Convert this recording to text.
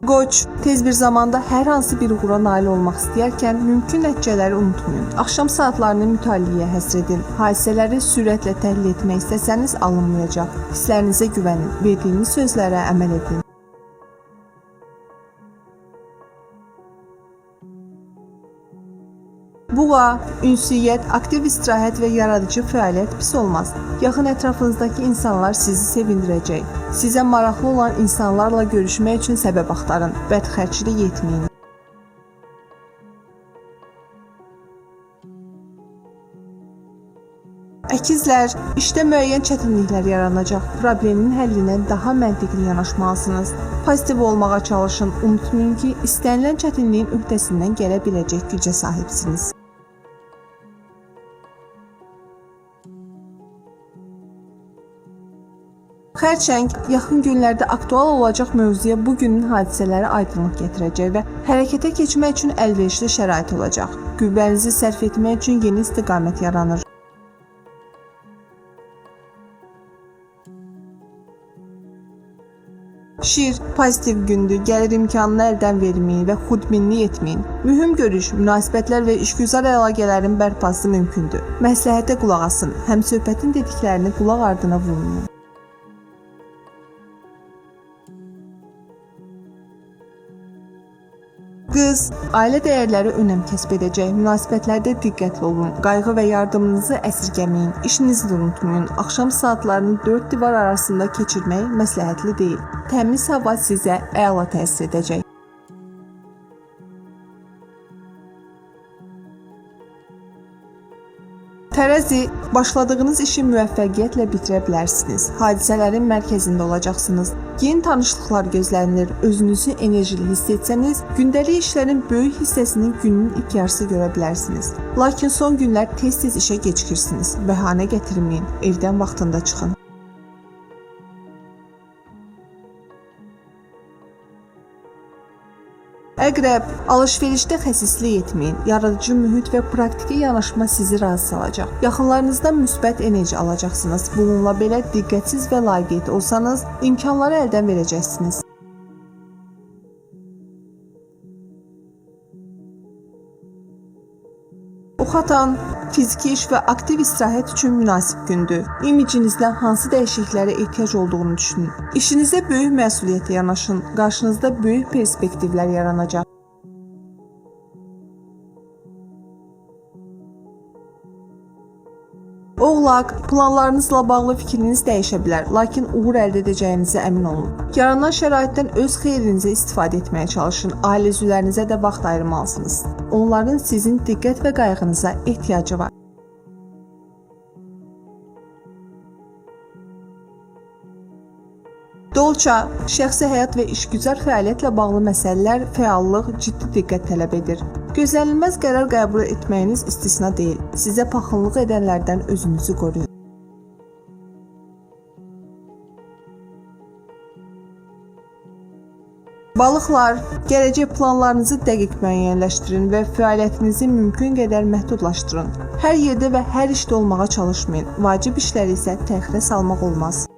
Qoç, tez bir zamanda hər hansı bir uğura nail olmaq istəyərkən mümkün nəticələri unutmayın. Axşam saatlarını mütaliəyə həsr edin. Hadisələri sürətlə təhlil etmək istəsəniz alınmayacaq. Hisslərinizə güvənin, verdiyiniz sözlərə əməl edin. Buğa, ünsiyyət, aktiv istirahət və yaradıcı fəaliyyət pis olmaz. Yaxın ətrafınızdakı insanlar sizi sevindirəcək. Sizə maraqlı olan insanlarla görüşmək üçün səbəb axtarın. Bədxərçilik etməyin. Əkizlər, işdə müəyyən çətinliklər yaranacaq. Problemin həllinə daha məntiqli yanaşmalısınız. Pozitiv olmağa çalışın. Unutmayın ki, istənilən çətinliyin öhdəsindən gələ biləcək gücə sahibsiniz. Xərçəng, yaxın günlərdə aktual olacaq mövzuya bu günün hadisələri aydınlıq gətirəcək və hərəkətə keçmək üçün əlverişli şərait olacaq. Qüvvənizi sərf etmək üçün yeni istiqamət yaranır. Şir, pozitiv gündür, gəlir imkanını əldən verməyin və xudbinlik etməyin. Mühüm görüş, münasibətlər və işgüzar əlaqələrin bərpası mümkündür. Məsləhətə qulaq asın, həm söhbətin dediklərini qulaq ardına vurmayın. Qız, ailə dəyərləri önəm kəsb edəcək. Münasibətlərdə diqqətli olun. Qayğı və yardımınızı əsirgəməyin. İşinizi də unutmayın. Axşam saatlarını 4 divar arasında keçirmək məsləhətli deyil. Təmiz hava sizə əla təsir edəcək. Tərəzi, başladığınız işi müvəffəqiyyətlə bitirə bilərsiniz. Hadisələrin mərkəzində olacaqsınız. Yeni tanışlıqlar gözlənilir. Özünüzü enerjili hiss etsəniz, gündəlik işlərin böyük hissəsini günün ilk yarısı görə bilərsiniz. Lakin son günlər tez-tez işə gecikirsiniz. Bəhanə gətirməyin, evdən vaxtında çıxın. Əqrəb, alış-verişdə xəsislik etməyin. Yaradıcı mühit və praktiki yanaşma sizi razı salacaq. Yaxınlarınızdan müsbət enerji alacaqsınız. Bununla belə diqqətsiz və laqeyd olsanız, imkanları əldən verəcəksiniz. Oxatan, fiziki iş və aktiv istirahət üçün münasib gündür. İmicinizdə hansı dəyişikliklərə ehtiyac olduğunu düşünün. İşinizdə böyük məsuliyyətə yanaşın. Qarşınızda böyük perspektivlər yaranacaq. Oğlaq, planlarınızla bağlı fikriniz dəyişə bilər, lakin uğur əldə edəcəyinizə əmin olun. Yaranan şəraitdən öz xeyrinizə istifadə etməyə çalışın. Ailə üzvlərinizə də vaxt ayırmalısınız. Onların sizin diqqət və qayğınıza ehtiyacı var. Dolça, şəxsi həyat və işgüzar fəaliyyətlə bağlı məsələlər fəallıq, ciddi diqqət tələb edir. Gözlənilməz qərar qəbul etməyiniz istisna deyil. Sizə paxıllıq edənlərdən özünüzü qoruyun. Balıqlar, gələcək planlarınızı dəqiq müəyyənləşdirin və fəaliyyətinizi mümkün qədər məhdudlaşdırın. Hər yerdə və hər işdə olmağa çalışmayın. Vacib işləri isə təxirə salmaq olmaz.